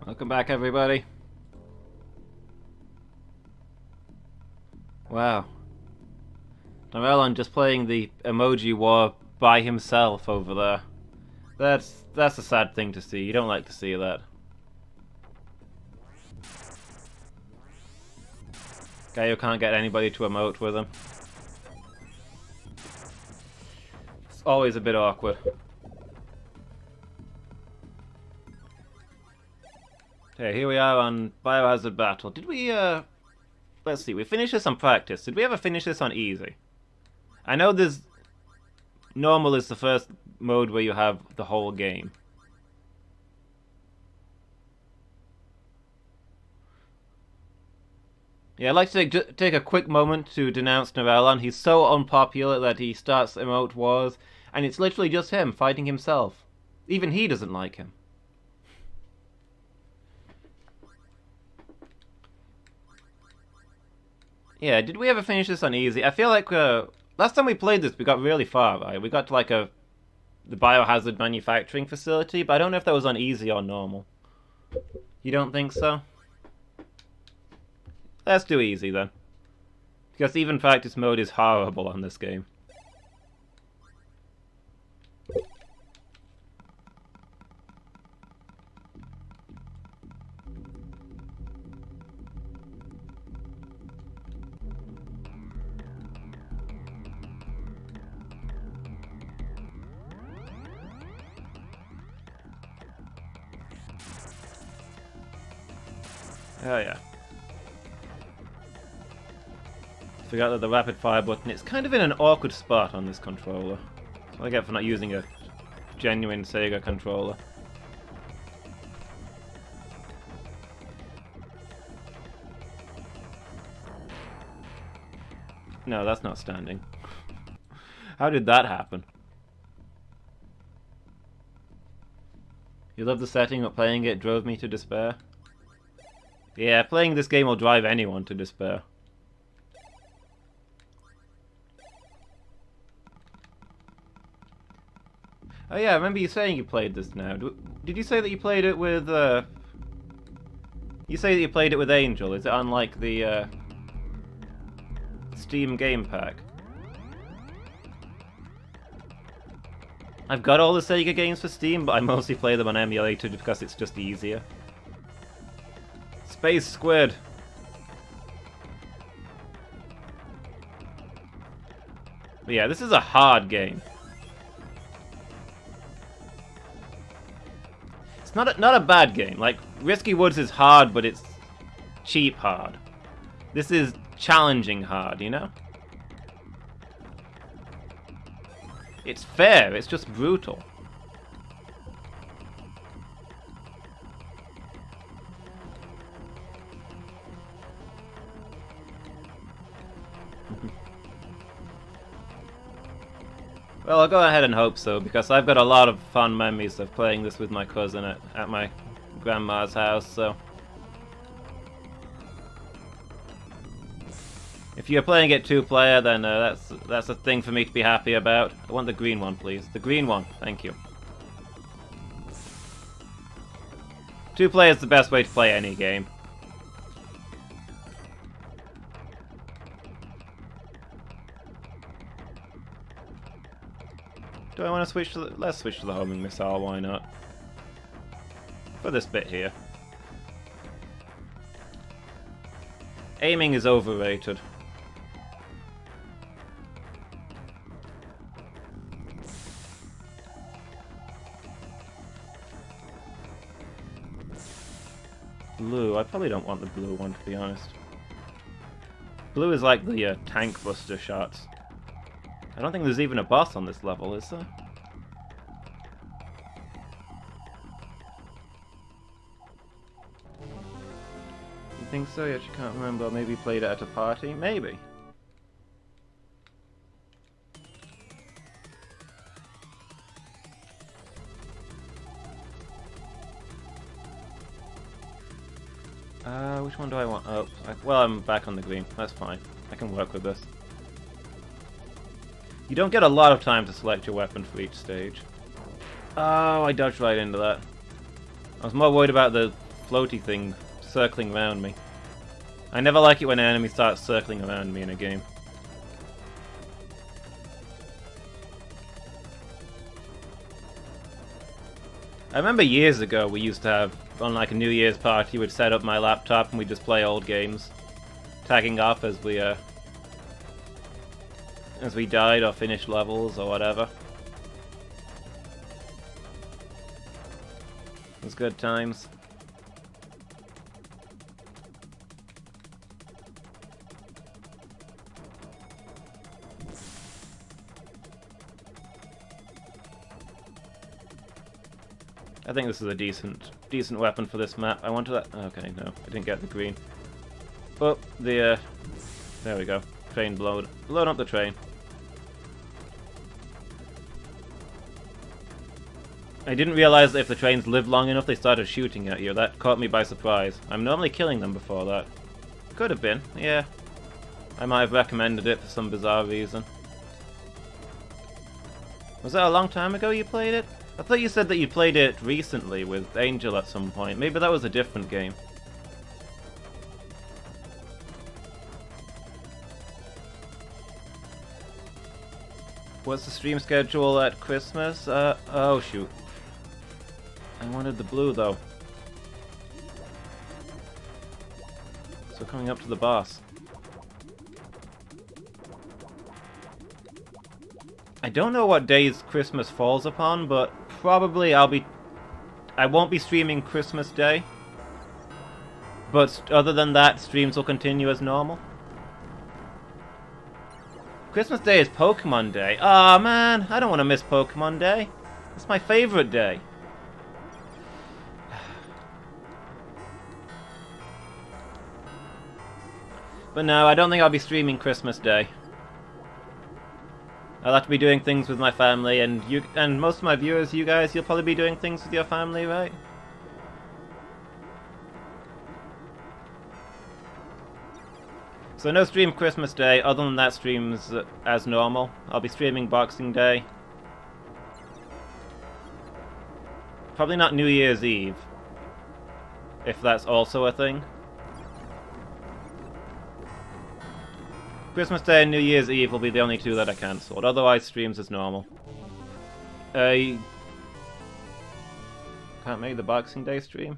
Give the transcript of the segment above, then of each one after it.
Welcome back, everybody. Wow. Narelon just playing the emoji war by himself over there. That's a sad thing to see. You don't like to see that. Guy who can't get anybody to emote with him. It's always a bit awkward. Okay, here we are on Biohazard Battle. Did we, let's see, we finished this on practice. Did we ever finish this on easy? I know there's... Normal is the first mode where you have the whole game. Yeah, I'd like to take a quick moment to denounce Narelon. He's so unpopular that he starts emote wars, and it's literally just him fighting himself. Even he doesn't like him. Yeah, did we ever finish this on easy? I feel like last time we played this, we got really far, right? We got to like the biohazard manufacturing facility, but I don't know if that was on easy or normal. You don't think so? Let's do easy then. Because even practice mode is horrible on this game. Oh yeah. Forgot that the rapid fire button, it's kind of in an awkward spot on this controller. That's what I get for not using a genuine Sega controller. No, that's not standing. How did that happen? You love the setting, but playing it drove me to despair? Yeah, playing this game will drive anyone to despair. Oh yeah, I remember you saying you played this now. Did you say that you played it with, You say that you played it with Angel. Is it on, like, the, Steam Game Pack? I've got all the Sega games for Steam, but I mostly play them on emulator because it's just easier. Space Squid! But yeah, this is a hard game. It's not a bad game. Like, Risky Woods is hard, but it's cheap hard. This is challenging hard, you know? It's fair, it's just brutal. Well, I'll go ahead and hope so, because I've got a lot of fond memories of playing this with my cousin at my grandma's house, so... If you're playing it two-player, then that's a thing for me to be happy about. I want the green one, please. The green one, thank you. Two-player is the best way to play any game. Do I want to switch to the... Let's switch to the homing missile, why not? For this bit here. Aiming is overrated. Blue, I probably don't want the blue one, to be honest. Blue is like the tank buster shots. I don't think there's even a boss on this level, is there? You think so? You actually can't remember. Maybe you played it at a party? Maybe. Which one do I want? Oh, well, I'm back on the green. That's fine. I can work with this. You don't get a lot of time to select your weapon for each stage. Oh, I dodged right into that. I was more worried about the floaty thing circling around me. I never like it when an enemy starts circling around me in a game. I remember years ago we used to have, on like a New Year's party, we'd set up my laptop and we'd just play old games, tagging off as we died or finished levels or whatever. It was good times. I think this is a decent weapon for this map. I wanted that. Okay, no, I didn't get the green. Oh, there we go. Train blown up the train. I didn't realize that if the trains lived long enough, they started shooting at you. That caught me by surprise. I'm normally killing them before that. Could have been, yeah. I might have recommended it for some bizarre reason. Was that a long time ago you played it? I thought you said that you played it recently with Angel at some point. Maybe that was a different game. What's the stream schedule at Christmas? Oh shoot. I wanted the blue though. So coming up to the boss. I don't know what days Christmas falls upon, but probably I won't be streaming Christmas Day. But other than that, streams will continue as normal. Christmas Day is Pokemon Day. Aw, man, I don't want to miss Pokemon Day. It's my favorite day. But no, I don't think I'll be streaming Christmas Day. I'll have to be doing things with my family, and most of my viewers, you guys, you'll probably be doing things with your family, right? So no stream Christmas Day, other than that streams as normal. I'll be streaming Boxing Day. Probably not New Year's Eve, if that's also a thing. Christmas Day and New Year's Eve will be the only two that I cancelled. Otherwise, streams as normal. Can't make the Boxing Day stream?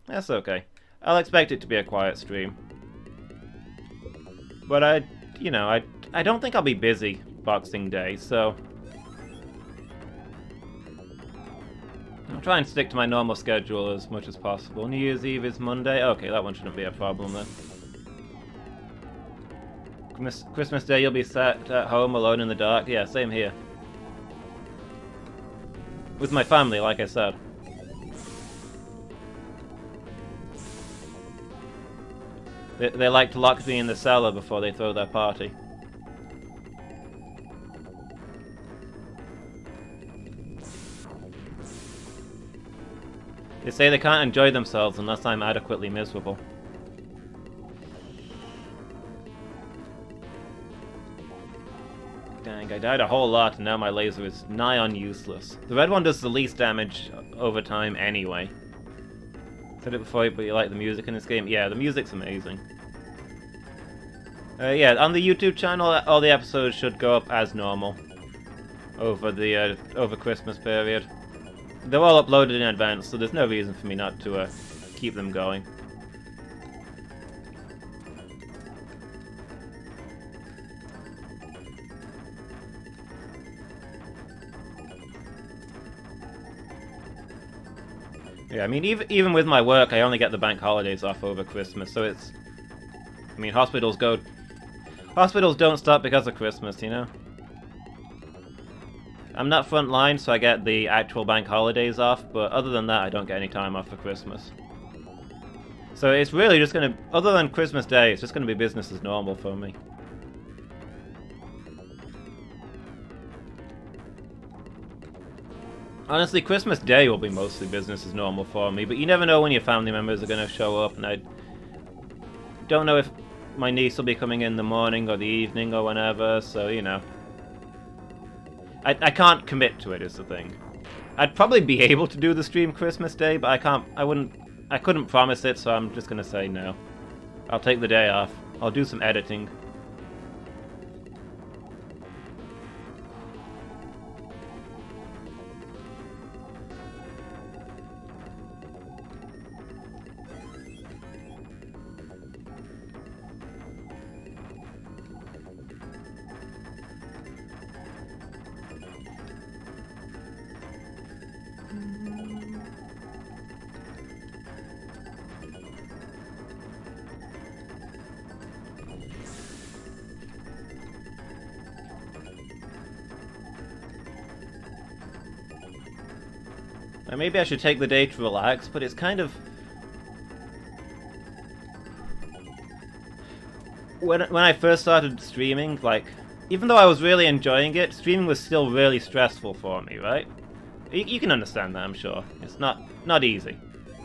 That's okay. I'll expect it to be a quiet stream. But I don't think I'll be busy Boxing Day, so I'll try and stick to my normal schedule as much as possible. New Year's Eve is Monday? Okay, that one shouldn't be a problem then. Christmas Day you'll be sat at home alone in the dark? Yeah, same here. With my family, like I said. They like to lock me in the cellar before they throw their party. They say they can't enjoy themselves unless I'm adequately miserable. Dang, I died a whole lot and now my laser is nigh on useless. The red one does the least damage over time anyway. Said it before, but you like the music in this game? Yeah, the music's amazing. Yeah, on the YouTube channel, all the episodes should go up as normal over the over Christmas period. They're all uploaded in advance, so there's no reason for me not to keep them going. Yeah, I mean, even with my work, I only get the bank holidays off over Christmas, so it's... I mean, hospitals don't stop because of Christmas, you know? I'm not front line, so I get the actual bank holidays off, but other than that, I don't get any time off for Christmas. So it's really just gonna... Other than Christmas Day, it's just gonna be business as normal for me. Honestly, Christmas Day will be mostly business as normal for me, but you never know when your family members are going to show up, and I don't know if my niece will be coming in the morning or the evening or whenever, so, you know. I can't commit to it, is the thing. I'd probably be able to do the stream Christmas Day, but I wouldn't I couldn't promise it, so I'm just gonna say no. I'll take the day off. I'll do some editing. Maybe I should take the day to relax, but it's kind of... When I first started streaming, like, even though I was really enjoying it, streaming was still really stressful for me, right? You can understand that, I'm sure. It's not easy,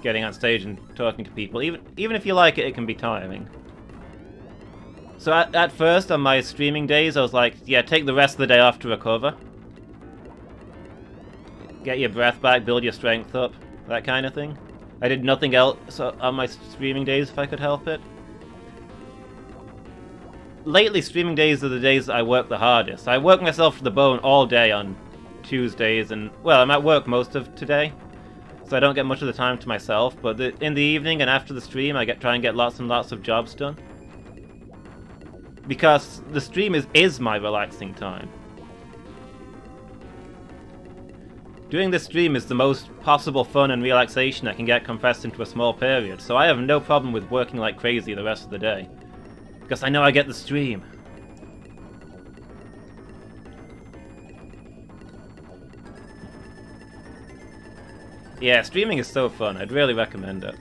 getting on stage and talking to people. Even if you like it, it can be tiring. So at first, on my streaming days, I was like, yeah, take the rest of the day off to recover. Get your breath back, build your strength up, that kind of thing. I did nothing else on my streaming days if I could help it. Lately, streaming days are the days that I work the hardest. I work myself to the bone all day on Tuesdays, and, well, I'm at work most of today, so I don't get much of the time to myself, but in the evening and after the stream, I try and get lots and lots of jobs done. Because the stream is my relaxing time. Doing this stream is the most possible fun and relaxation I can get compressed into a small period, so I have no problem with working like crazy the rest of the day. Because I know I get the stream. Yeah, streaming is so fun, I'd really recommend it.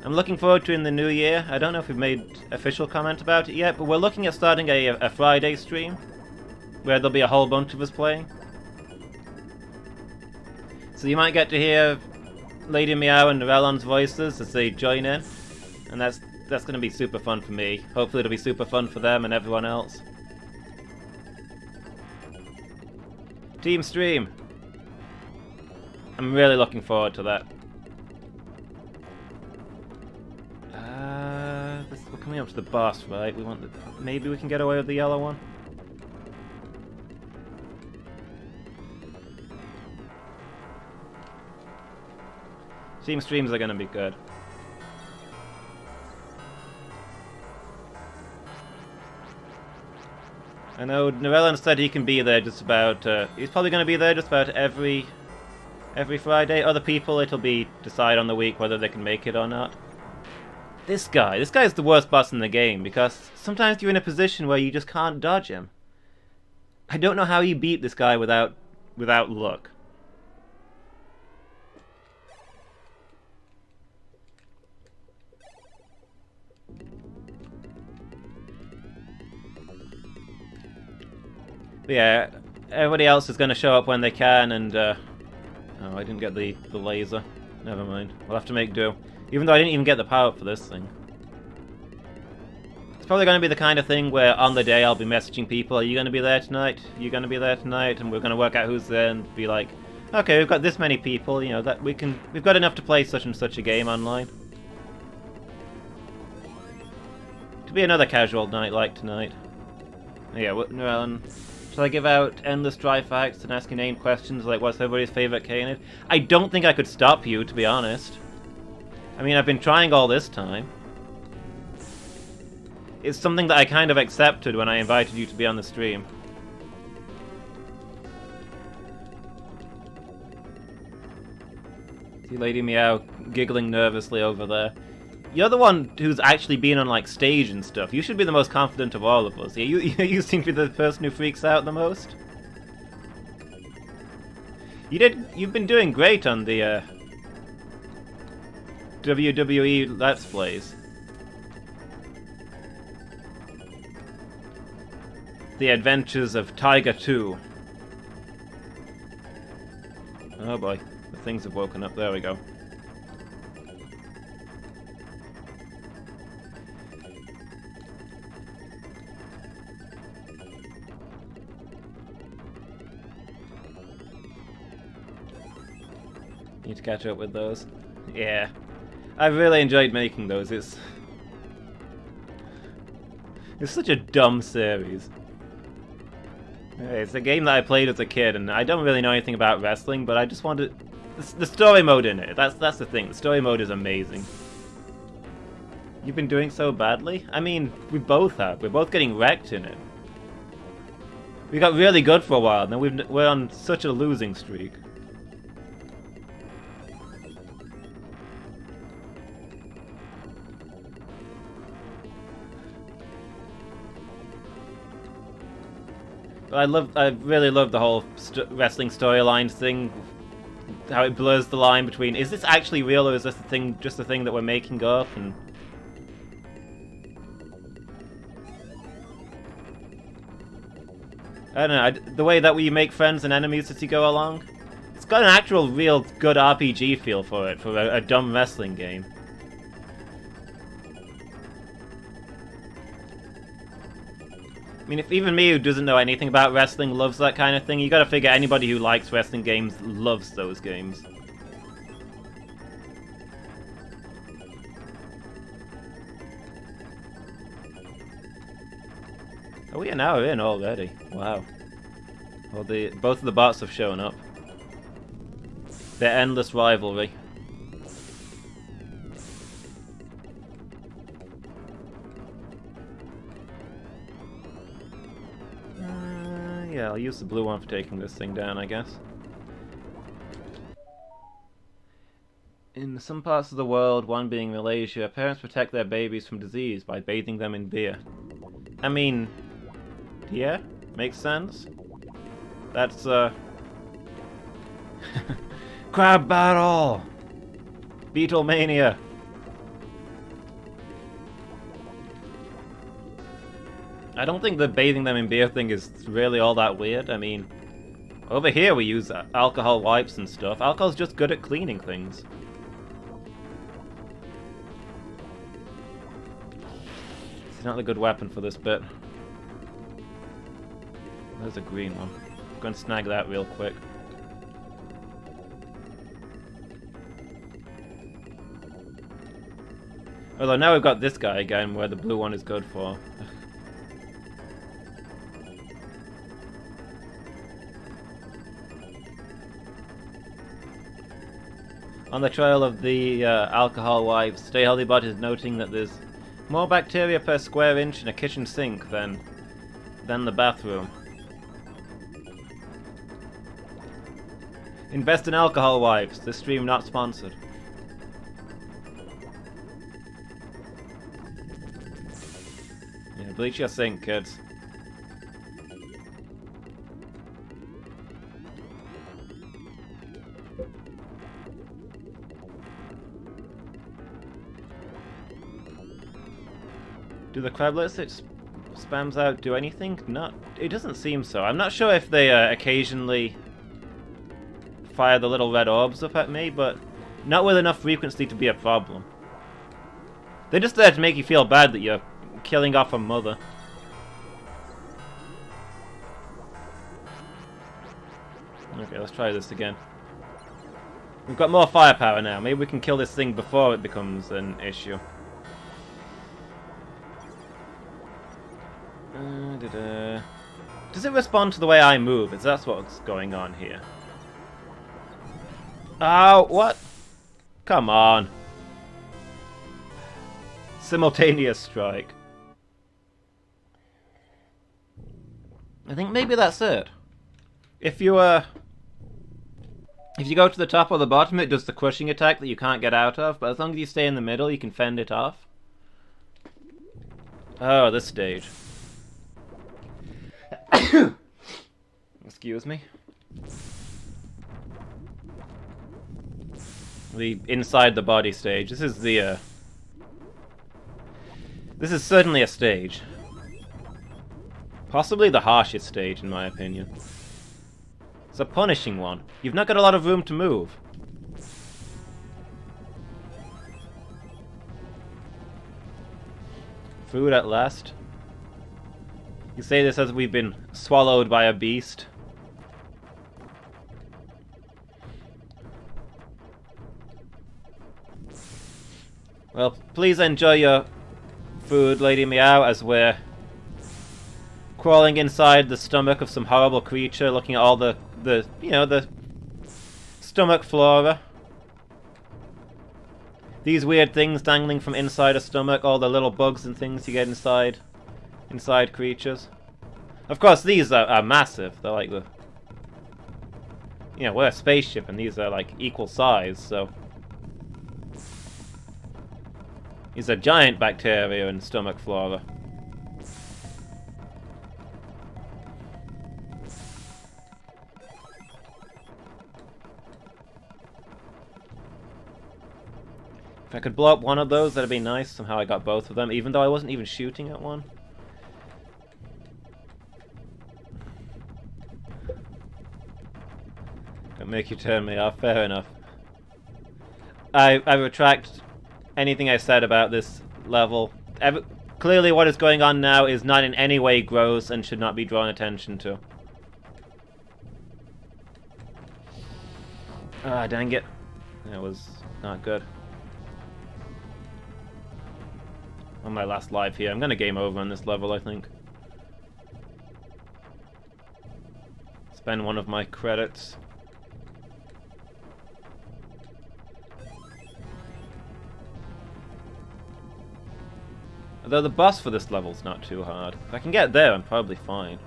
I'm looking forward to in the new year. I don't know if we've made official comment about it yet, but we're looking at starting a Friday stream where there'll be a whole bunch of us playing. So you might get to hear Lady Meow and Narelon's voices as they join in, and that's going to be super fun for me. Hopefully it'll be super fun for them and everyone else. Team stream. I'm really looking forward to that. We're coming up to the boss, right? Maybe we can get away with the yellow one? Team streams are gonna be good. I know Narellan said he can be there just about, he's probably gonna be there just about every Friday. Other people, it'll be decide on the week whether they can make it or not. This guy is the worst boss in the game, because sometimes you're in a position where you just can't dodge him. I don't know how you beat this guy without luck. But yeah, everybody else is going to show up when they can, and oh, I didn't get the laser. Never mind. We'll have to make do. Even though I didn't even get the power up for this thing. It's probably going to be the kind of thing where on the day I'll be messaging people, are you going to be there tonight? Are you going to be there tonight? And we're going to work out who's there and be like, okay, we've got this many people, you know, that we've got enough to play such and such a game online. To be another casual night like tonight. Yeah, Narellan, shall I give out endless dry facts and ask inane questions like what's everybody's favourite Canid? I don't think I could stop you, to be honest. I mean, I've been trying all this time. It's something that I kind of accepted when I invited you to be on the stream. See Lady Meow giggling nervously over there. You're the one who's actually been on, like, stage and stuff. You should be the most confident of all of us. Yeah, you seem to be the person who freaks out the most. You've been doing great on the, WWE Let's Plays. The Adventures of Tiger 2. Oh boy, the things have woken up. There we go. Need to catch up with those. Yeah. I've really enjoyed making those. It's such a dumb series. It's a game that I played as a kid, and I don't really know anything about wrestling, but I just wanted the story mode in it. That's the thing. The story mode is amazing. You've been doing so badly? I mean, we both have. We're both getting wrecked in it. We got really good for a while, and then we're on such a losing streak. I really love the whole wrestling storylines thing. How it blurs the line between, is this actually real, or is this just a thing that we're making up? And I don't know, the way that we make friends and enemies as you go along, it's got an actual real good RPG feel for it, for a dumb wrestling game. I mean, if even me, who doesn't know anything about wrestling, loves that kind of thing, you gotta figure anybody who likes wrestling games loves those games. Oh, we are now in already. Wow. Well, both of the bots have shown up. Their endless rivalry. Yeah, I'll use the blue one for taking this thing down, I guess. In some parts of the world, one being Malaysia, parents protect their babies from disease by bathing them in beer. I mean, yeah, makes sense. That's, Crab battle! Beetlemania! I don't think the bathing them in beer thing is really all that weird. I mean, over here we use alcohol wipes and stuff. Alcohol's just good at cleaning things. It's not a good weapon for this bit. There's a green one. I'm going to snag that real quick. Although now we've got this guy again, where the blue one is good for. On the trail of the alcohol wipes, Stay Healthy Bot is noting that there's more bacteria per square inch in a kitchen sink than the bathroom. Invest in alcohol wipes. This stream not sponsored. Yeah, bleach your sink, kids. Do the crablets it spams out do anything? Not. It doesn't seem so. I'm not sure if they occasionally fire the little red orbs up at me, but not with enough frequency to be a problem. They're just there to make you feel bad that you're killing off a mother. Okay, let's try this again. We've got more firepower now. Maybe we can kill this thing before it becomes an issue. Does it respond to the way I move? Is that what's going on here? Oh, what? Come on. Simultaneous strike. I think maybe that's it. If you go to the top or the bottom, it does the crushing attack that you can't get out of, but as long as you stay in the middle, you can fend it off. Oh, this stage. Excuse me. The inside the body stage. This is the this is certainly a stage. Possibly the harshest stage in my opinion. It's a punishing one. You've not got a lot of room to move. Food at last. You say this as we've been swallowed by a beast. Well, please enjoy your food, Lady Meow, as we're crawling inside the stomach of some horrible creature, looking at all the stomach flora. These weird things dangling from inside a stomach, all the little bugs and things you get inside creatures. Of course, these are massive. They're like the... we're a spaceship, and these are like equal size, so... These are giant bacteria and stomach flora. If I could blow up one of those, that'd be nice. Somehow I got both of them, even though I wasn't even shooting at one. Don't make you turn me off. Fair enough. I retract anything I said about this level. Clearly what is going on now is not in any way gross and should not be drawn attention to. Ah, dang it. That was not good. On my last life here. I'm gonna game over on this level, I think. Spend one of my credits. Although the boss for this level's not too hard. If I can get there, I'm probably fine.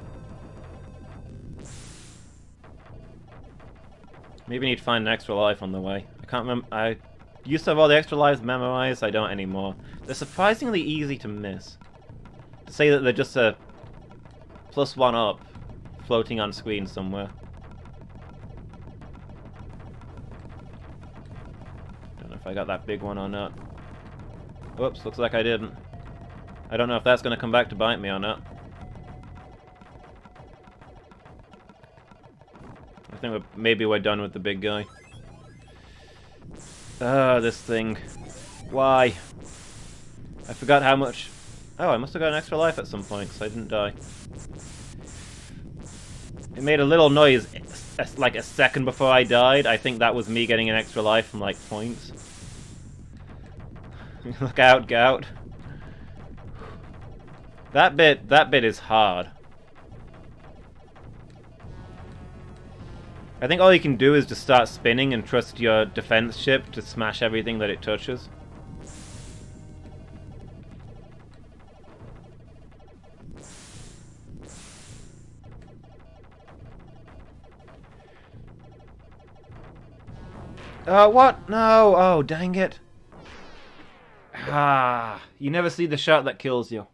Maybe need to find an extra life on the way. I can't remember. I used to have all the extra lives memorized. I don't anymore. They're surprisingly easy to miss. To say that they're just a +1 up floating on screen somewhere. Don't know if I got that big one or not. Whoops, looks like I didn't. I don't know if that's going to come back to bite me or not. I think maybe we're done with the big guy. This thing. Why? I forgot how much... Oh, I must have got an extra life at some point, so I didn't die. It made a little noise, like a second before I died. I think that was me getting an extra life from, like, points. Look out, Gout. That bit is hard. I think all you can do is just start spinning and trust your defense ship to smash everything that it touches. What? No! Oh, dang it. Ah, you never see the shot that kills you.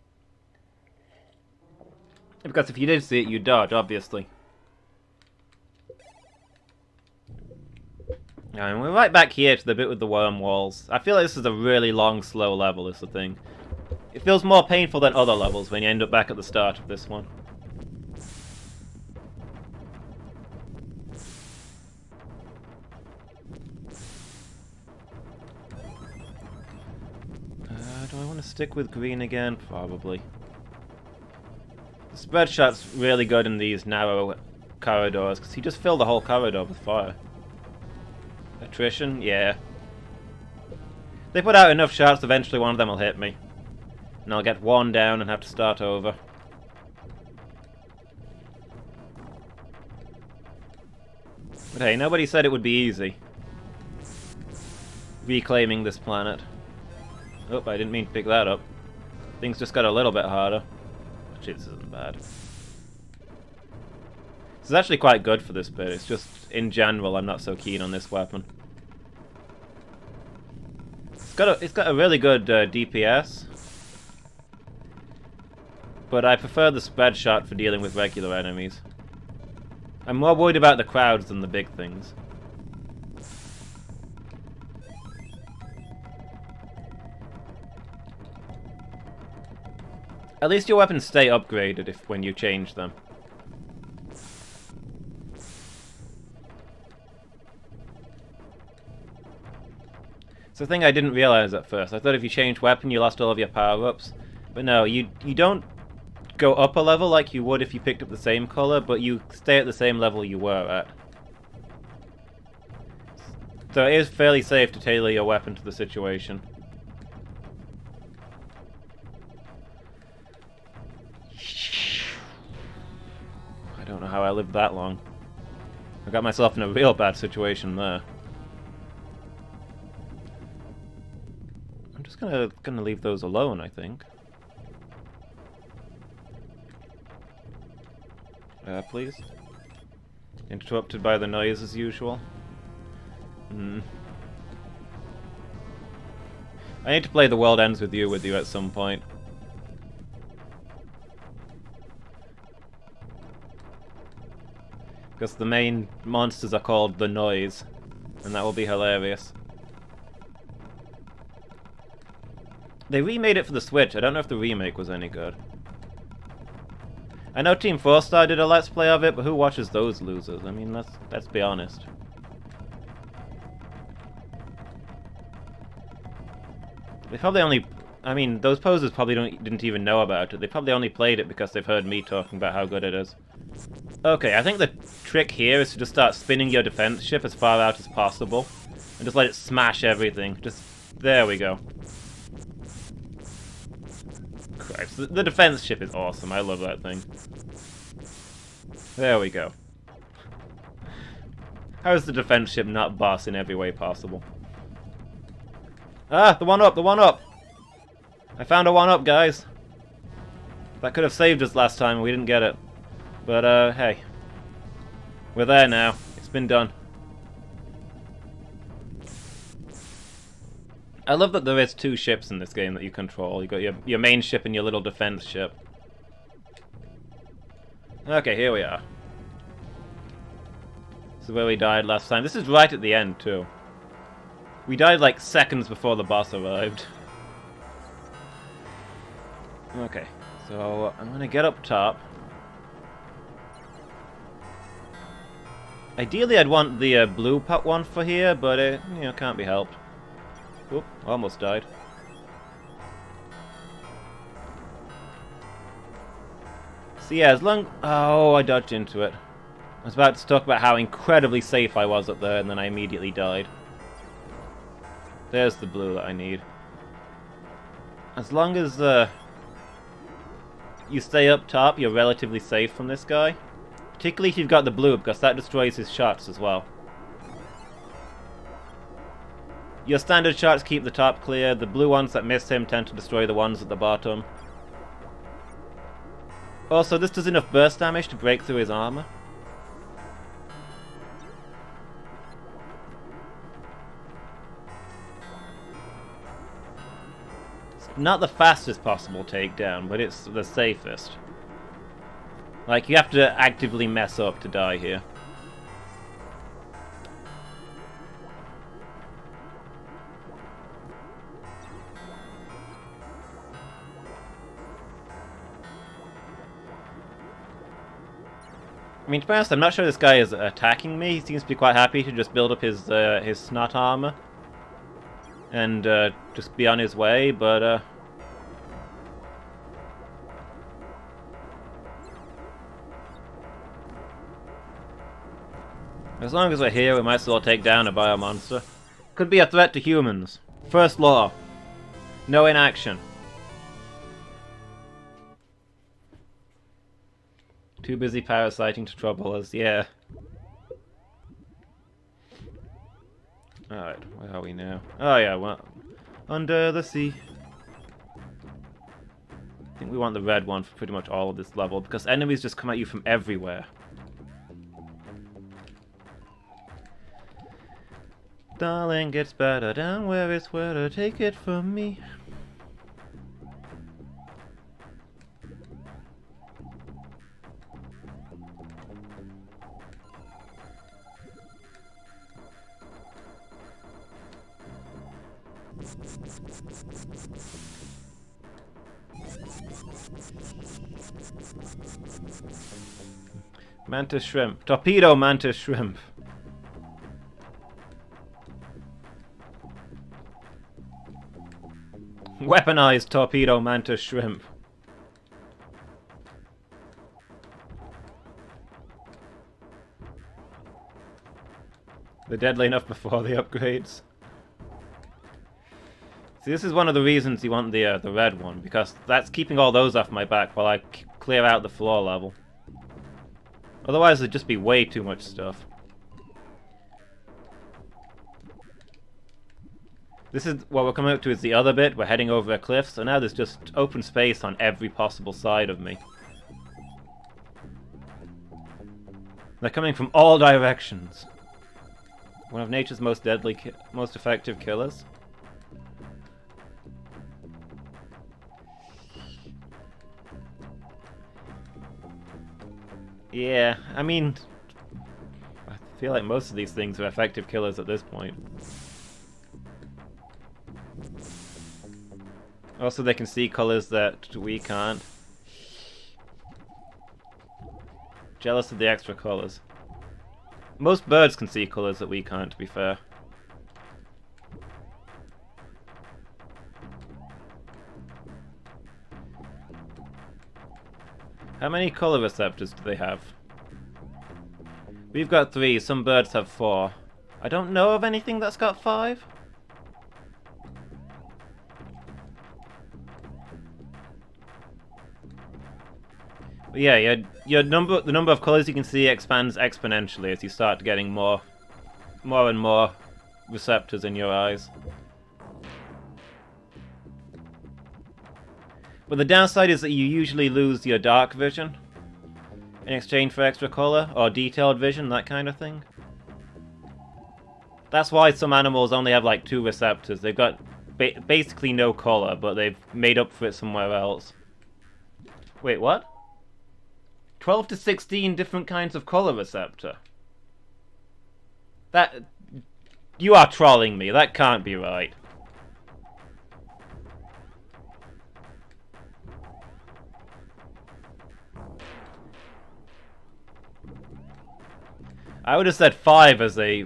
Because if you did see it, you'd dodge, obviously. And we're right back here to the bit with the worm walls. I feel like this is a really long, slow level, is the thing. It feels more painful than other levels when you end up back at the start of this one. Do I want to stick with green again? Probably. The spread shot's really good in these narrow corridors, because he just filled the whole corridor with fire. Attrition? Yeah. If they put out enough shots, eventually one of them will hit me. And I'll get one down and have to start over. But hey, nobody said it would be easy. Reclaiming this planet. Oh, I didn't mean to pick that up. Things just got a little bit harder. Actually, this isn't bad. This is actually quite good for this bit. It's just, in general, I'm not so keen on this weapon. It's got a really good DPS. But I prefer the spread shot for dealing with regular enemies. I'm more worried about the crowds than the big things. At least your weapons stay upgraded when you change them. It's the thing I didn't realize at first. I thought if you changed weapon, you lost all of your power-ups. But no, you don't go up a level like you would if you picked up the same color, but you stay at the same level you were at. So it is fairly safe to tailor your weapon to the situation. don't know how I lived that long. I got myself in a real bad situation there. I'm just gonna leave those alone, I think. Please? Interrupted by the noise as usual. I need to play The World Ends with you at some point. Because the main monsters are called The Noise, and that will be hilarious. They remade it for the Switch. I don't know if the remake was any good. I know Team 4-Star did a Let's Play of it, but who watches those losers? I mean, let's be honest. They probably only... I mean, those posers probably didn't even know about it. They probably only played it because they've heard me talking about how good it is. Okay, I think the trick here is to just start spinning your defense ship as far out as possible. And just let it smash everything. Just... there we go. Christ, the defense ship is awesome. I love that thing. There we go. How is the defense ship not boss in every way possible? Ah, the one-up, the one-up! I found a one-up, guys. That could have saved us last time and we didn't get it. But, hey. We're there now. It's been done. I love that there is two ships in this game that you control. You got your main ship and your little defense ship. Okay, here we are. This is where we died last time. This is right at the end, too. We died like seconds before the boss arrived. Okay, so I'm gonna get up top. Ideally, I'd want the blue pot one for here, but it, you know, can't be helped. Oop, almost died. So yeah, as long... oh, I dodged into it. I was about to talk about how incredibly safe I was up there, and then I immediately died. There's the blue that I need. As long as you stay up top, you're relatively safe from this guy. Particularly if you've got the blue, because that destroys his shots as well. Your standard shots keep the top clear. The blue ones that miss him tend to destroy the ones at the bottom. Also, this does enough burst damage to break through his armor. It's not the fastest possible takedown, but it's the safest. Like, you have to actively mess up to die here. I mean, to be honest, I'm not sure this guy is attacking me. He seems to be quite happy to just build up his snot armor. And just be on his way, but... as long as we're here, we might as well take down a biomonster. Could be a threat to humans. First law. No inaction. Too busy parasiting to trouble us, yeah. Alright, where are we now? Oh yeah, well, under the sea. I think we want the red one for pretty much all of this level, because enemies just come at you from everywhere. Darling, gets better down where it's wetter, take it from me. Mantis shrimp. Torpedo mantis shrimp. Weaponized torpedo mantis shrimp. They're deadly enough before the upgrades. See, this is one of the reasons you want the red one, because that's keeping all those off my back while I clear out the floor level. Otherwise there'd just be way too much stuff. This is what we're coming up to is the other bit. We're heading over a cliff, so now there's just open space on every possible side of me. They're coming from all directions. One of nature's most deadly, most effective killers. Yeah, I mean, I feel like most of these things are effective killers at this point. Also, they can see colors that we can't. Jealous of the extra colors. Most birds can see colors that we can't, to be fair. How many color receptors do they have? We've got 3, some birds have 4. I don't know of anything that's got 5. But yeah, the number of colors you can see expands exponentially as you start getting more and more receptors in your eyes. But the downside is that you usually lose your dark vision in exchange for extra color, or detailed vision, that kind of thing. That's why some animals only have like 2 receptors. They've got basically no color, but they've made up for it somewhere else. Wait, what? 12 to 16 different kinds of color receptor. That... You are trolling me. That can't be right. I would have said 5 as a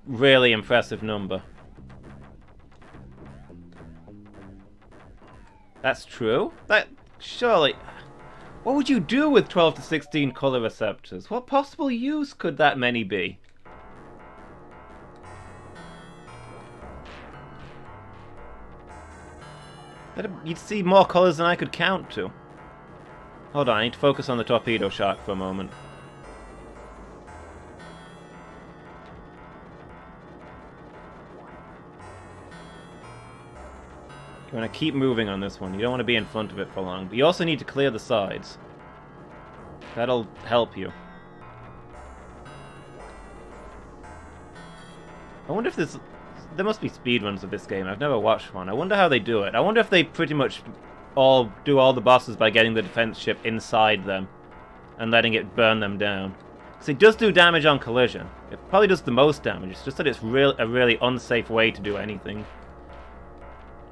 really impressive number. That's true? That... surely... What would you do with 12 to 16 color receptors? What possible use could that many be? You'd see more colors than I could count to. Hold on, I need to focus on the torpedo shark for a moment. You want to keep moving on this one. You don't want to be in front of it for long. But you also need to clear the sides. That'll help you. I wonder if there's... There must be speedruns of this game. I've never watched one. I wonder how they do it. I wonder if they pretty much all do all the bosses by getting the defense ship inside them and letting it burn them down. Because it does do damage on collision. It probably does the most damage. It's just that it's a really unsafe way to do anything.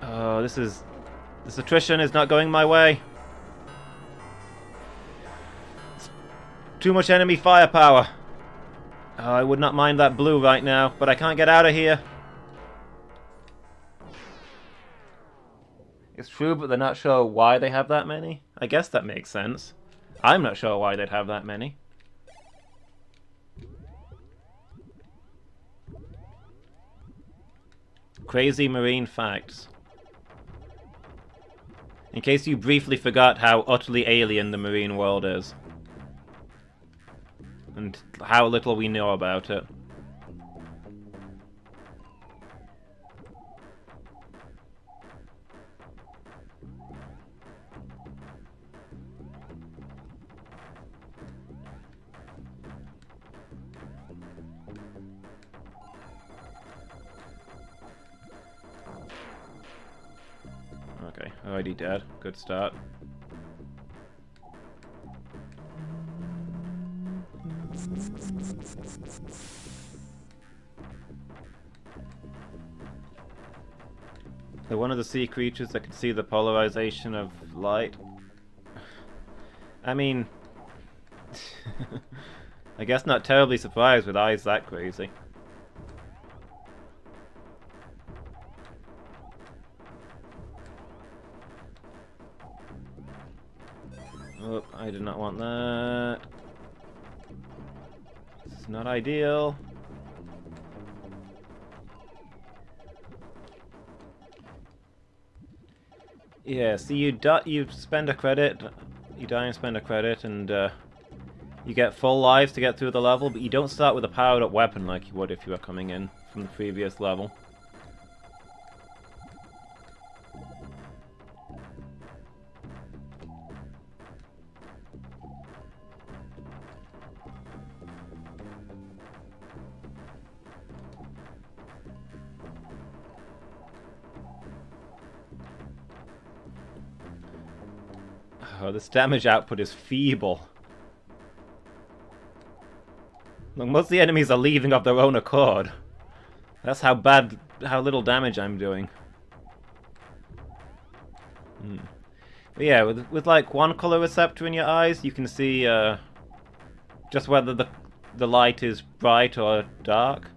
Oh, this attrition is not going my way. It's too much enemy firepower. Oh, I would not mind that blue right now, but I can't get out of here. It's true, but they're not sure why they have that many. I guess that makes sense. I'm not sure why they'd have that many. Crazy marine facts. In case you briefly forgot how utterly alien the marine world is. And how little we know about it. Okay, already dead. Good start. They're one of the sea creatures that can see the polarization of light. I mean... I guess not terribly surprised with eyes that crazy. Oh, I did not want that. This is not ideal. Yeah, so you spend a credit, you die and spend a credit, and You get full lives to get through the level, but you don't start with a powered up weapon like you would if you were coming in from the previous level. Oh, this damage output is feeble. Look, most of the enemies are leaving of their own accord. That's how little damage I'm doing. But yeah, with like one color receptor in your eyes, you can see just whether the light is bright or dark.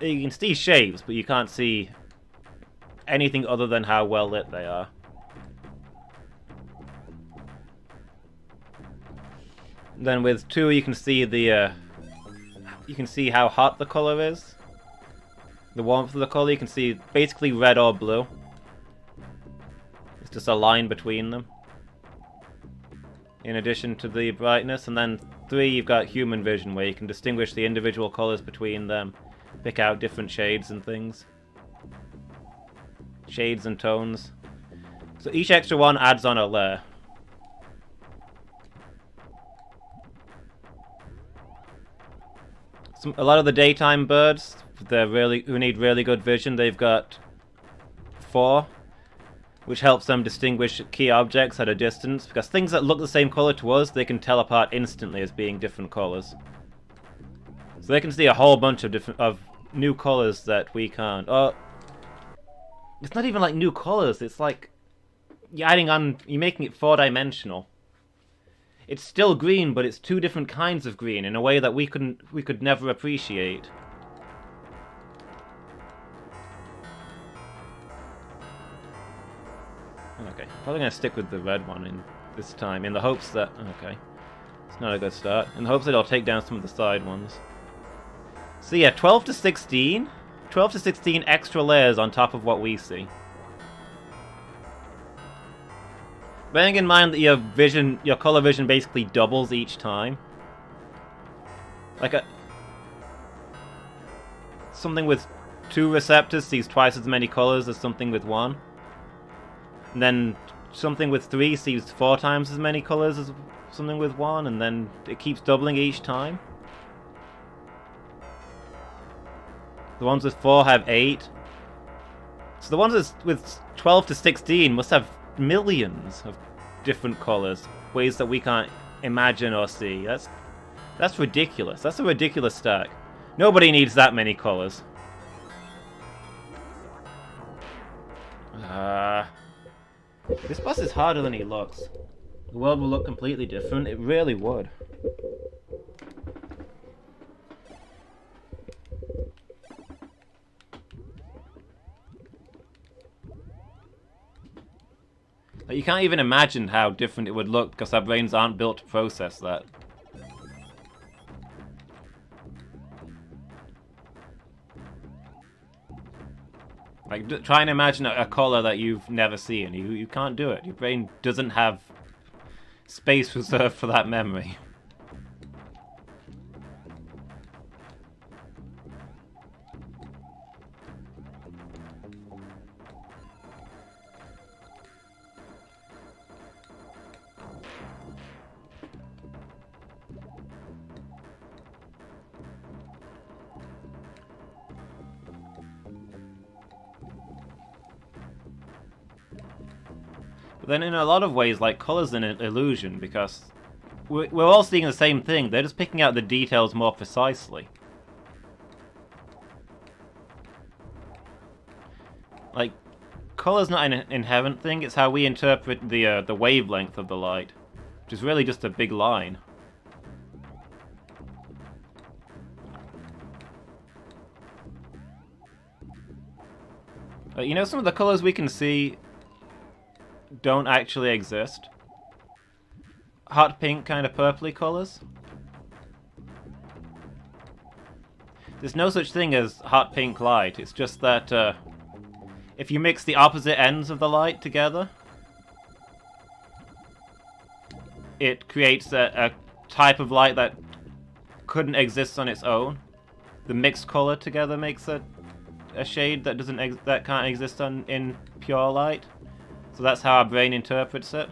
You can see shapes, but you can't see anything other than how well lit they are. Then with 2, you can see how hot the color is. The warmth of the color, you can see basically red or blue. It's just a line between them. In addition to the brightness. And then 3, you've got human vision, where you can distinguish the individual colors between them. Pick out different shades and things. Shades and tones. So each extra one adds on a layer. A lot of the daytime birds, who need really good vision, they've got 4, which helps them distinguish key objects at a distance, because things that look the same color to us, they can tell apart instantly as being different colors. So they can see a whole bunch of new colors that we can't. Oh, it's not even like new colors. It's like you're making it 4-dimensional. It's still green, but it's 2 different kinds of green in a way that we could never appreciate. Okay, probably gonna stick with the red one in this time, in the hopes that okay, it's not a good start. In the hopes that I'll take down some of the side ones. So yeah, 12 to 16 extra layers on top of what we see. Bearing in mind that your color vision basically doubles each time. Like something with 2 receptors sees twice as many colors as something with 1. And then something with 3 sees 4 times as many colors as something with 1, and then it keeps doubling each time. The ones with 4 have 8. So the ones with 12 to 16 must have millions of different colors, ways that we can't imagine or see. That's ridiculous. That's a ridiculous stack. Nobody needs that many colors. This boss is harder than he looks. The world will look completely different. It really would. You can't even imagine how different it would look because our brains aren't built to process that. Like, try and imagine a color that you've never seen. You can't do it. Your brain doesn't have space reserved for that memory. But then in a lot of ways, like, color's an illusion, because we're all seeing the same thing. They're just picking out the details more precisely. Like, color's not an inherent thing, it's how we interpret the wavelength of the light, which is really just a big line. You know, some of the colors we can see don't actually exist. Hot pink, kind of purpley colors. There's no such thing as hot pink light. It's just that if you mix the opposite ends of the light together, it creates a type of light that couldn't exist on its own. The mixed color together makes a shade that that can't exist in pure light. So that's how our brain interprets it.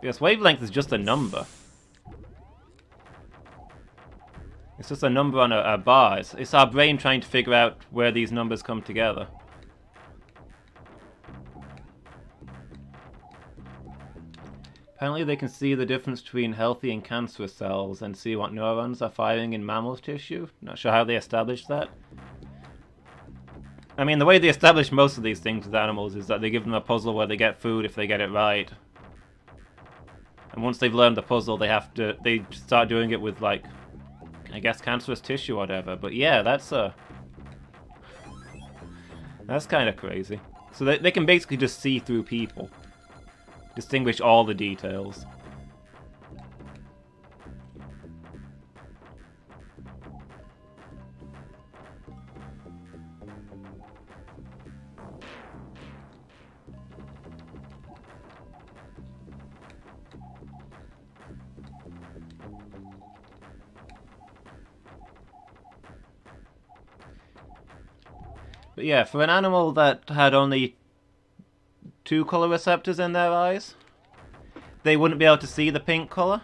Yes, wavelength is just a number. It's just a number on a bar. It's our brain trying to figure out where these numbers come together. Apparently they can see the difference between healthy and cancerous cells and see what neurons are firing in mammal tissue. Not sure how they established that. I mean, the way they establish most of these things with animals is that they give them a puzzle where they get food if they get it right. And once they've learned the puzzle, they start doing it with, like, I guess cancerous tissue or whatever. But yeah, that's kind of crazy. So they can basically just see through people. Distinguish all the details. But yeah, for an animal that had only 2 color receptors in their eyes, they wouldn't be able to see the pink color.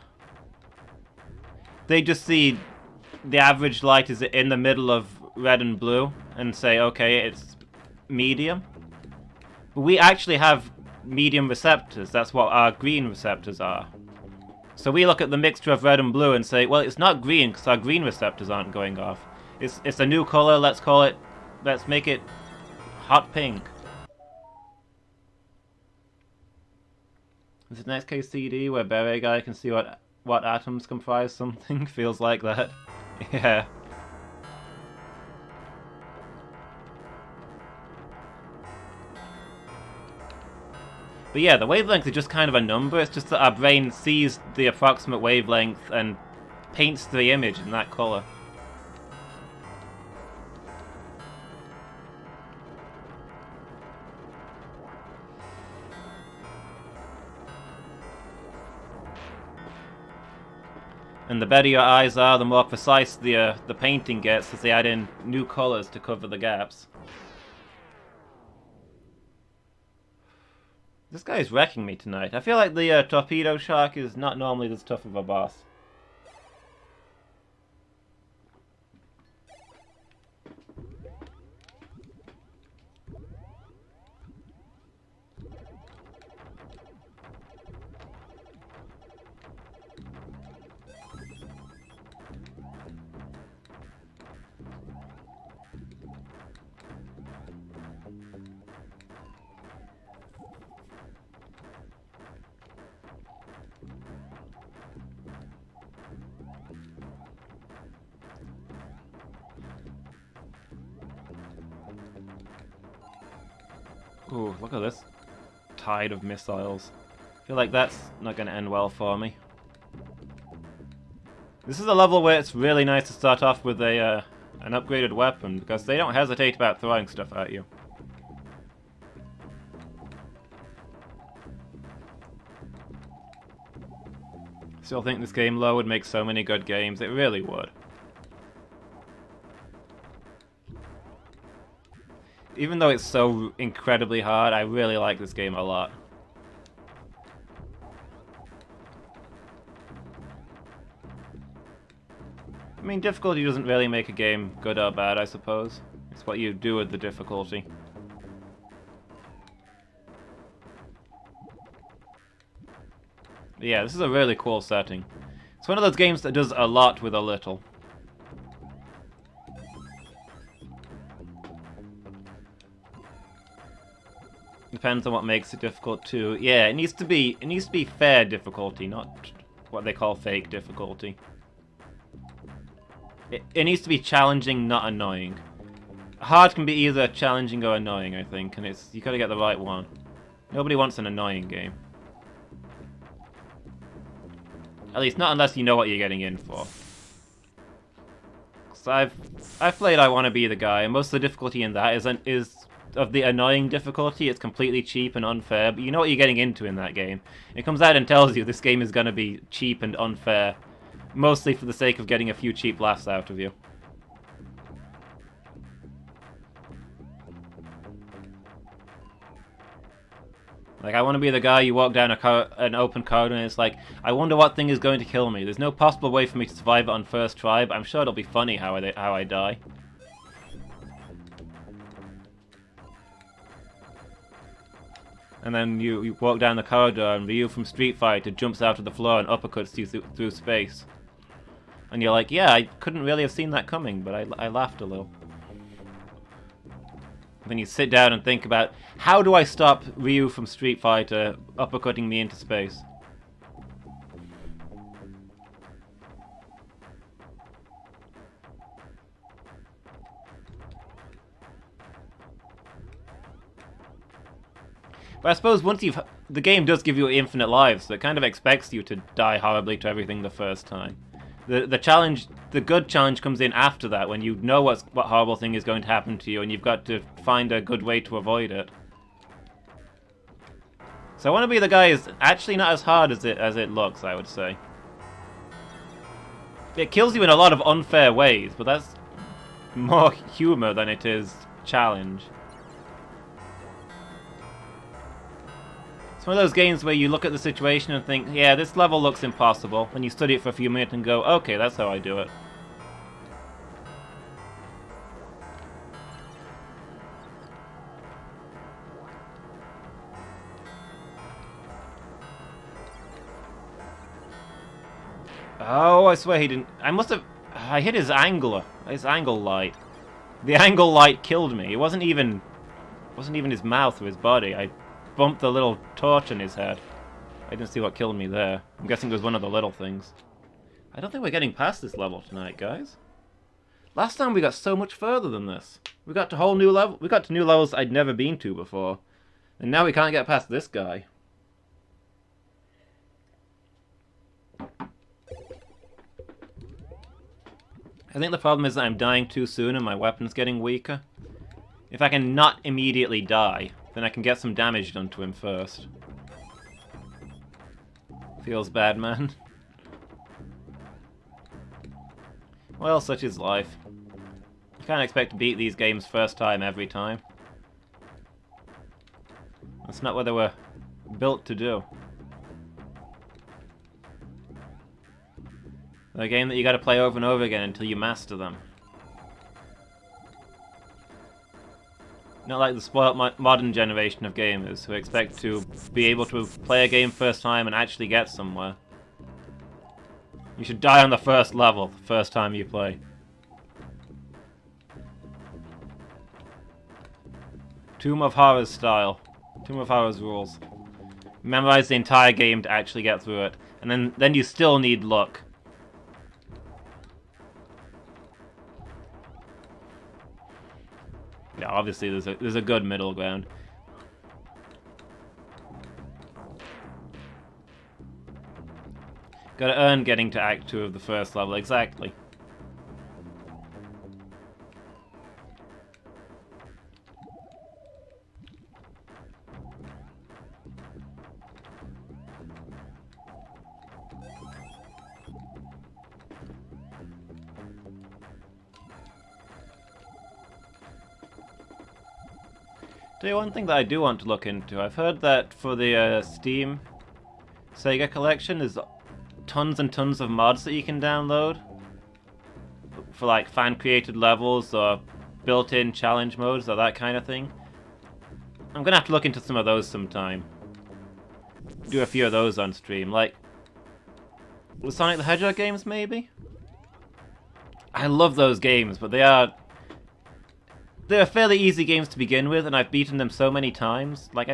They just see the average light is in the middle of red and blue and say, okay, it's medium. But we actually have medium receptors. That's what our green receptors are. So we look at the mixture of red and blue and say, well, it's not green because our green receptors aren't going off. It's a new color. Let's make it hot pink. Is it an XKCD where Beret Guy can see what atoms comprise something? Feels like that. Yeah. But yeah, the wavelength is just kind of a number. It's just that our brain sees the approximate wavelength and paints the image in that color. And the better your eyes are, the more precise the painting gets as they add in new colors to cover the gaps. This guy is wrecking me tonight. I feel like the torpedo shark is not normally this tough of a boss. Ooh, look at this tide of missiles. I feel like that's not going to end well for me. This is a level where it's really nice to start off with an upgraded weapon, because they don't hesitate about throwing stuff at you. Still think this game low would make so many good games. It really would. Even though it's so incredibly hard, I really like this game a lot. I mean, difficulty doesn't really make a game good or bad, I suppose. It's what you do with the difficulty. But yeah, this is a really cool setting. It's one of those games that does a lot with a little. Depends on what makes it difficult too. Yeah, it needs to be fair difficulty, not what they call fake difficulty. It needs to be challenging, not annoying. Hard can be either challenging or annoying, I think, and you gotta get the right one. Nobody wants an annoying game. At least not unless you know what you're getting in for. So I've played I Wanna Be the Guy, and most of the difficulty in that is of the annoying difficulty, it's completely cheap and unfair, but you know what you're getting into in that game. It comes out and tells you this game is going to be cheap and unfair, mostly for the sake of getting a few cheap laughs out of you. Like, I want to be the guy you walk down an open corridor and it's like, I wonder what thing is going to kill me. There's no possible way for me to survive it on first try, but I'm sure it'll be funny how I die. And then you walk down the corridor and Ryu from Street Fighter jumps out of the floor and uppercuts you through space. And you're like, yeah, I couldn't really have seen that coming, but I laughed a little. Then you sit down and think about, how do I stop Ryu from Street Fighter uppercutting me into space? But I suppose once the game does give you infinite lives, so it kind of expects you to die horribly to everything the first time. The good challenge comes in after that, when you know what horrible thing is going to happen to you, and you've got to find a good way to avoid it. So I want to be the guy who's actually not as hard as it looks, I would say. It kills you in a lot of unfair ways, but that's more humor than it is challenge. It's one of those games where you look at the situation and think, yeah, this level looks impossible. Then you study it for a few minutes and go, okay, that's how I do it. Oh, I swear he didn't... I hit his angle light. The angle light killed me. It wasn't even his mouth or his body. I bumped the little torch in his head. I didn't see what killed me there. I'm guessing it was one of the little things. I don't think we're getting past this level tonight, guys. Last time we got so much further than this. We got to whole new level. We got to new levels I'd never been to before. And now we can't get past this guy. I think the problem is that I'm dying too soon and my weapon's getting weaker. If I can not immediately die, then I can get some damage done to him first. Feels bad, man. Well, such is life. You can't expect to beat these games first time every time. That's not what they were built to do. They're a game that you gotta play over and over again until you master them. Not like the spoiled modern generation of gamers who expect to be able to play a game first time and actually get somewhere. You should die on the first level, the first time you play. Tomb of Horrors style. Tomb of Horrors rules. Memorize the entire game to actually get through it. And then you still need luck. Yeah, obviously there's a good middle ground. Gotta earn getting to Act 2 of the first level, exactly. Tell you one thing that I do want to look into. I've heard that for the Steam Sega collection, there's tons and tons of mods that you can download for like fan-created levels or built-in challenge modes or that kind of thing. I'm gonna have to look into some of those sometime. Do a few of those on stream, like the Sonic the Hedgehog games, maybe? I love those games, but they're fairly easy games to begin with, and I've beaten them so many times. Like,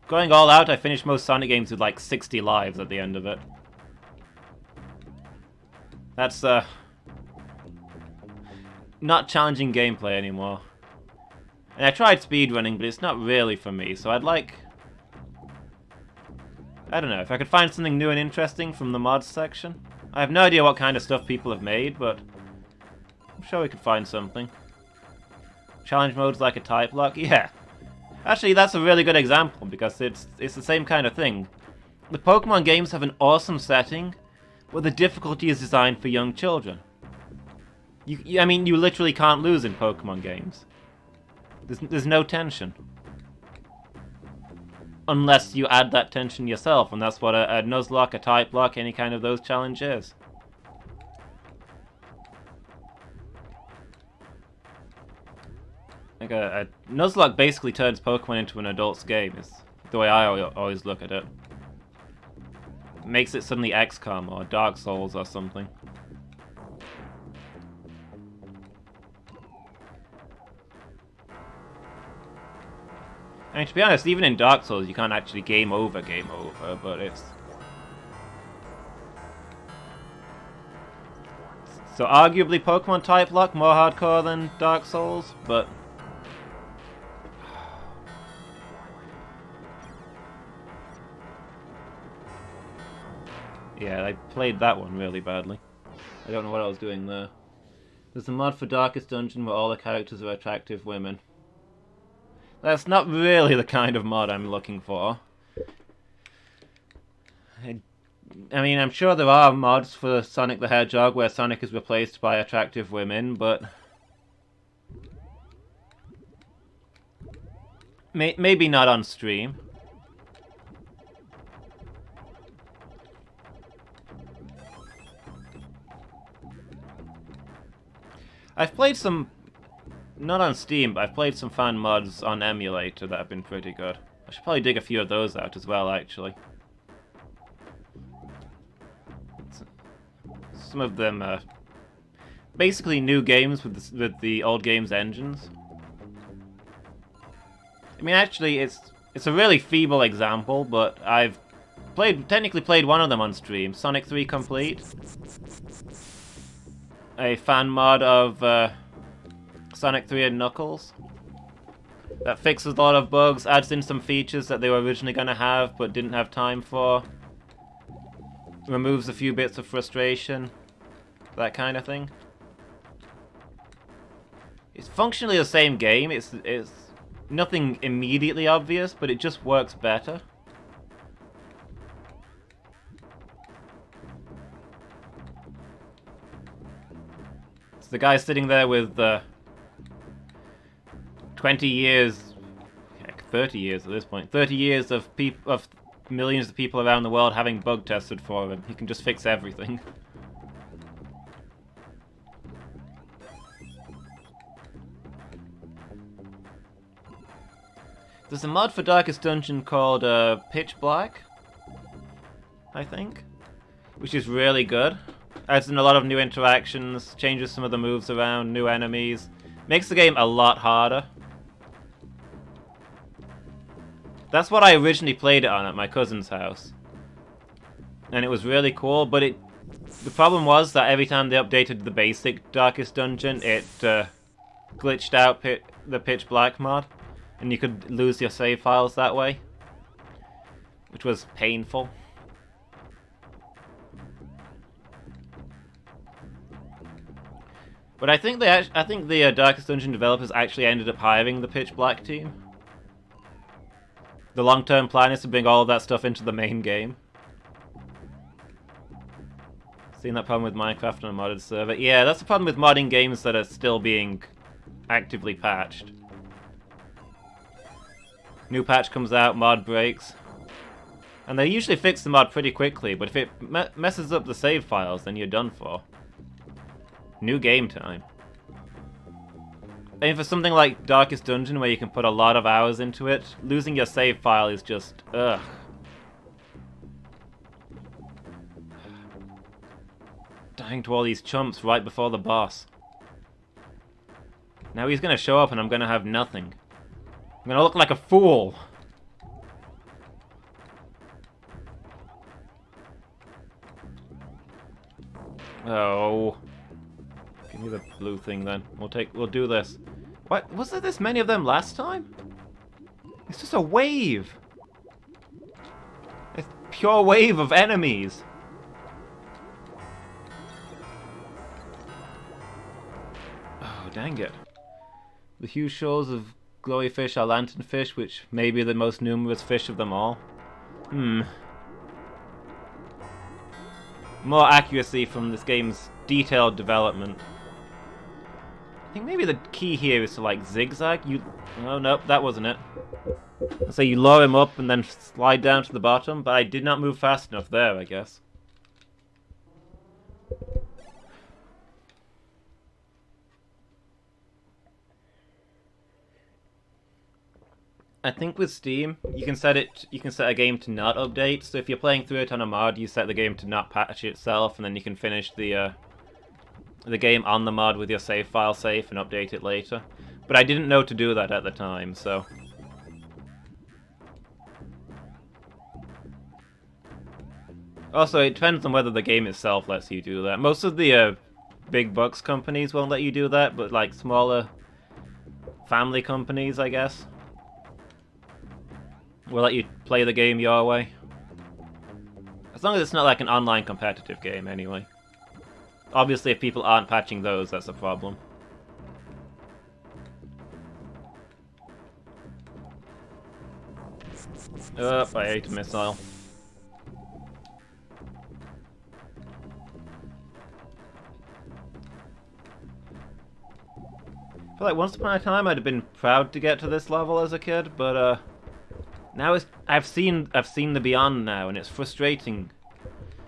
going all out, I finished most Sonic games with like 60 lives at the end of it. That's, not challenging gameplay anymore. And I tried speedrunning, but it's not really for me, so I'd like... I don't know, if I could find something new and interesting from the mods section. I have no idea what kind of stuff people have made, but I'm sure we could find something. challenge modes like a type lock? Yeah. Actually, that's a really good example, because it's the same kind of thing. The Pokemon games have an awesome setting, where the difficulty is designed for young children. I mean, you literally can't lose in Pokemon games. There's no tension. Unless you add that tension yourself, and that's what a Nuzlocke, a type lock, any kind of those challenge is. Like a Nuzlocke basically turns Pokemon into an adult's game, is the way I always look at it. Makes it suddenly XCOM or Dark Souls or something. I mean, to be honest, even in Dark Souls, you can't actually game over, but it's... So arguably Pokemon type lock more hardcore than Dark Souls, but... Yeah, I played that one really badly. I don't know what I was doing there. There's a mod for Darkest Dungeon where all the characters are attractive women. That's not really the kind of mod I'm looking for. I mean, I'm sure there are mods for Sonic the Hedgehog where Sonic is replaced by attractive women, but... maybe not on stream. I've played some... Not on Steam, but I've played some fan mods on emulator that have been pretty good. I should probably dig a few of those out as well, actually. Some of them are basically new games with the old games engines. I mean, actually, it's a really feeble example, but I've technically played one of them on stream, Sonic 3 Complete. A fan mod of Sonic 3 and Knuckles that fixes a lot of bugs, adds in some features that they were originally going to have but didn't have time for, removes a few bits of frustration, that kind of thing. It's functionally the same game, it's nothing immediately obvious, but it just works better. It's the guy sitting there with 20 years, heck, 30 years at this point, 30 years of millions of people around the world having bug tested for him. He can just fix everything. There's a mod for Darkest Dungeon called Pitch Black, I think, which is really good. Adds in a lot of new interactions, changes some of the moves around, new enemies, makes the game a lot harder. That's what I originally played it on at my cousin's house. And it was really cool, but the problem was that every time they updated the basic Darkest Dungeon, it glitched out the Pitch Black mod, and you could lose your save files that way, which was painful. But I think the Darkest Dungeon developers actually ended up hiring the Pitch Black team. The long-term plan is to bring all of that stuff into the main game. Seen that problem with Minecraft on a modded server? Yeah, that's the problem with modding games that are still being actively patched. New patch comes out, mod breaks. And they usually fix the mod pretty quickly, but if it messes up the save files, then you're done for. New game time. And for something like Darkest Dungeon, where you can put a lot of hours into it, losing your save file is just, ugh. Dying to all these chumps right before the boss. Now he's gonna show up and I'm gonna have nothing. I'm gonna look like a fool. Oh. Give me the blue thing then. We'll do this. What? Was there this many of them last time? It's just a wave. A pure wave of enemies. Oh, dang it. The huge shoals of glowy fish are lanternfish, which may be the most numerous fish of them all. More accuracy from this game's detailed development. I think maybe the key here is to like zigzag. Oh nope, that wasn't it. So you lower him up and then slide down to the bottom, but I did not move fast enough there, I guess. I think with Steam, you can set a game to not update. So if you're playing through it on a mod, you set the game to not patch itself, and then you can finish the game on the mod with your save file safe and update it later. But I didn't know to do that at the time, so. Also, it depends on whether the game itself lets you do that. Most of the big bucks companies won't let you do that, but like smaller family companies, I guess, will let you play the game your way. As long as it's not like an online competitive game, anyway. Obviously, if people aren't patching those, that's a problem. Oh, I ate a missile. I feel like once upon a time I'd have been proud to get to this level as a kid, but now I've seen the beyond now, and it's frustrating.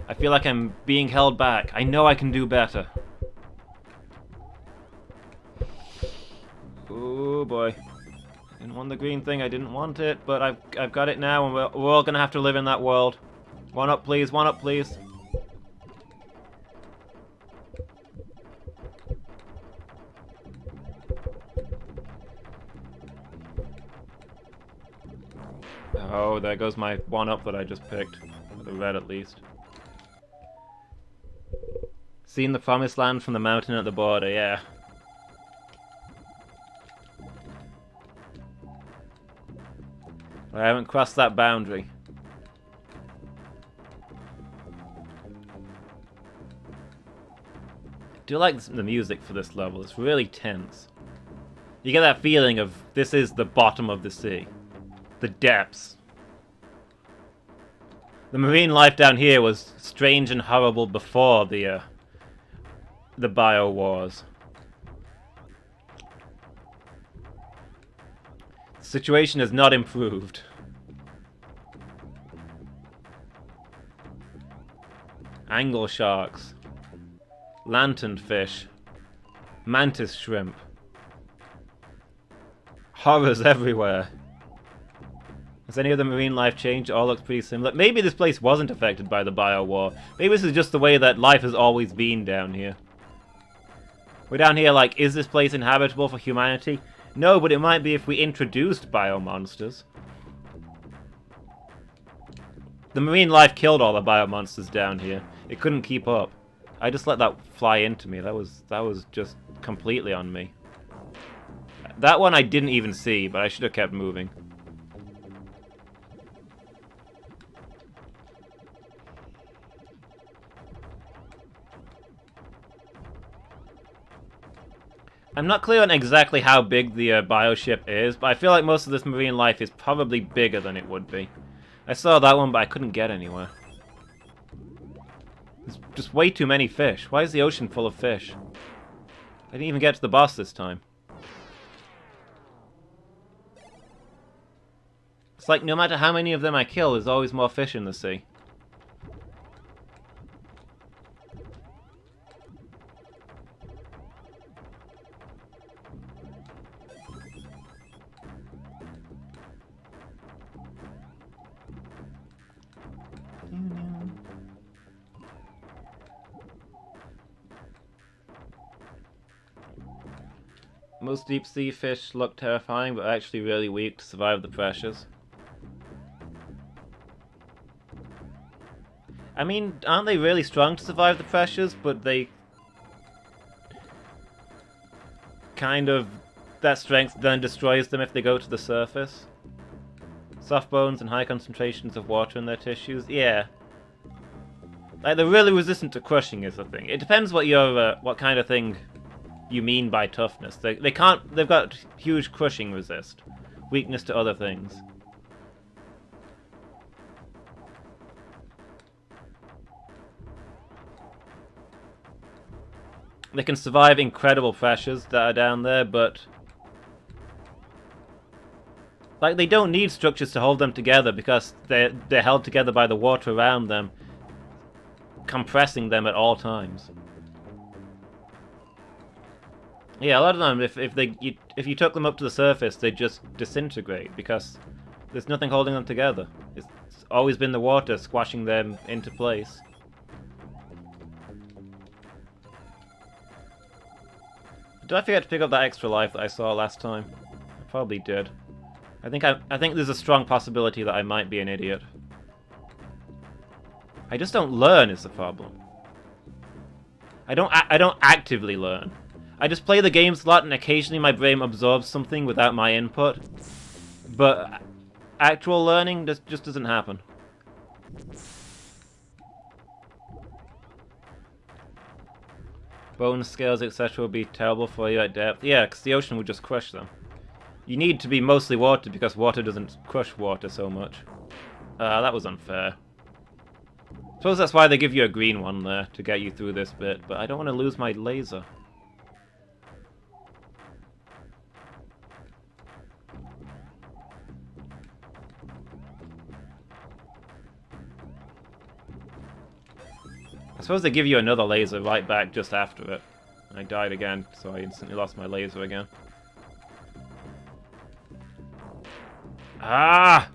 I feel like I'm being held back. I know I can do better. Oh boy. Didn't want the green thing, I didn't want it, but I've got it now, and we're all gonna have to live in that world. One up please, one up please. Oh, there goes my one up that I just picked. The red at least. Seen the promised land from the mountain at the border, yeah. I haven't crossed that boundary. I do like the music for this level, it's really tense. You get that feeling of this is the bottom of the sea. The depths. The marine life down here was strange and horrible before the bio wars. The situation has not improved. Angle sharks, lanternfish, mantis shrimp. Horrors everywhere. Has any of the marine life changed? It all looks pretty similar. Maybe this place wasn't affected by the bio war. Maybe this is just the way that life has always been down here. We're down here like, is this place inhabitable for humanity? No, but it might be if we introduced bio monsters. The marine life killed all the bio monsters down here. It couldn't keep up. I just let that fly into me. That was just completely on me. That one I didn't even see, but I should have kept moving. I'm not clear on exactly how big the bioship is, but I feel like most of this marine life is probably bigger than it would be. I saw that one, but I couldn't get anywhere. There's just way too many fish. Why is the ocean full of fish? I didn't even get to the boss this time. It's like no matter how many of them I kill, there's always more fish in the sea. Most deep sea fish look terrifying, but are actually really weak to survive the pressures. I mean, aren't they really strong to survive the pressures, but they kind of... that strength then destroys them if they go to the surface? Soft bones and high concentrations of water in their tissues? Yeah. Like, they're really resistant to crushing is the thing. It depends what your, what kind of thing you mean by toughness. They can't. They've got huge crushing resist, weakness to other things. They can survive incredible pressures that are down there, but like they don't need structures to hold them together because they're held together by the water around them, compressing them at all times. Yeah, a lot of them, if you took them up to the surface, they just disintegrate because there's nothing holding them together. It's always been the water squashing them into place. Did I forget to pick up that extra life that I saw last time? I probably did. I think there's a strong possibility that I might be an idiot. I just don't learn is the problem. I don't actively learn. I just play the games a lot and occasionally my brain absorbs something without my input. But actual learning just doesn't happen. Bone scales, etc. would be terrible for you at depth. Yeah, because the ocean would just crush them. You need to be mostly water because water doesn't crush water so much. That was unfair. Suppose that's why they give you a green one there, to get you through this bit, but I don't want to lose my laser. I suppose they give you another laser right back just after it. I died again, so I instantly lost my laser again. Ah!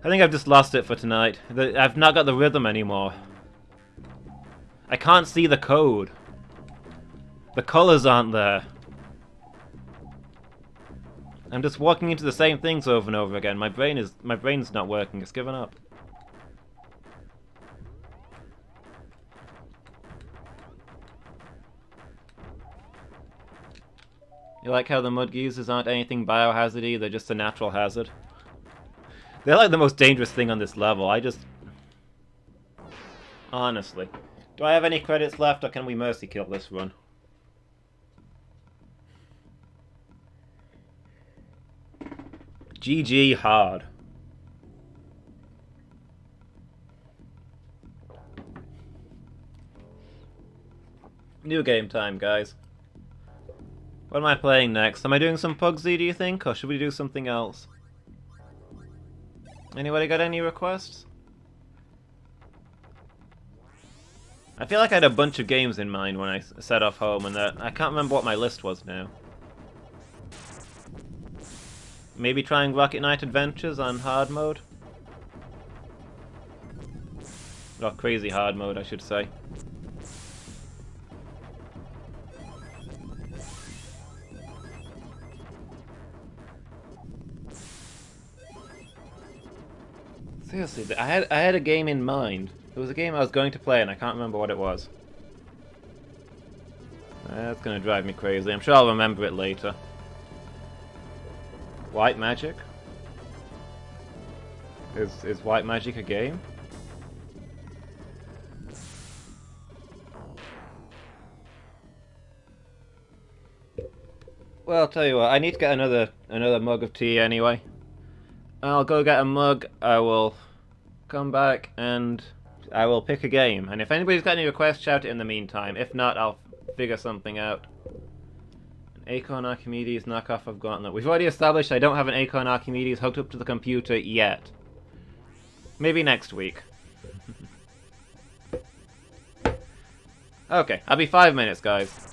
I think I've just lost it for tonight. I've not got the rhythm anymore. I can't see the code. The colors aren't there. I'm just walking into the same things over and over again. My brain's not working. It's given up. You like how the mud geezers aren't anything biohazardy, they're just a natural hazard? They're like the most dangerous thing on this level, honestly. Do I have any credits left, or can we mercy kill this run? GG hard. New game time, guys. What am I playing next? Am I doing some Pugsy, do you think? Or should we do something else? Anybody got any requests? I feel like I had a bunch of games in mind when I set off home, and I can't remember what my list was now. Maybe trying Rocket Knight Adventures on hard mode? Or crazy hard mode, I should say. Seriously, I had a game in mind. It was a game I was going to play and I can't remember what it was. That's gonna drive me crazy. I'm sure I'll remember it later. White Magic? Is White Magic a game? Well, I'll tell you what, I need to get another mug of tea anyway. I'll go get a mug, I will come back, and I will pick a game. And if anybody's got any requests, shout it in the meantime. If not, I'll figure something out. An Acorn Archimedes knockoff of Gauntlet. We've already established I don't have an Acorn Archimedes hooked up to the computer yet. Maybe next week. Okay, I'll be 5 minutes, guys.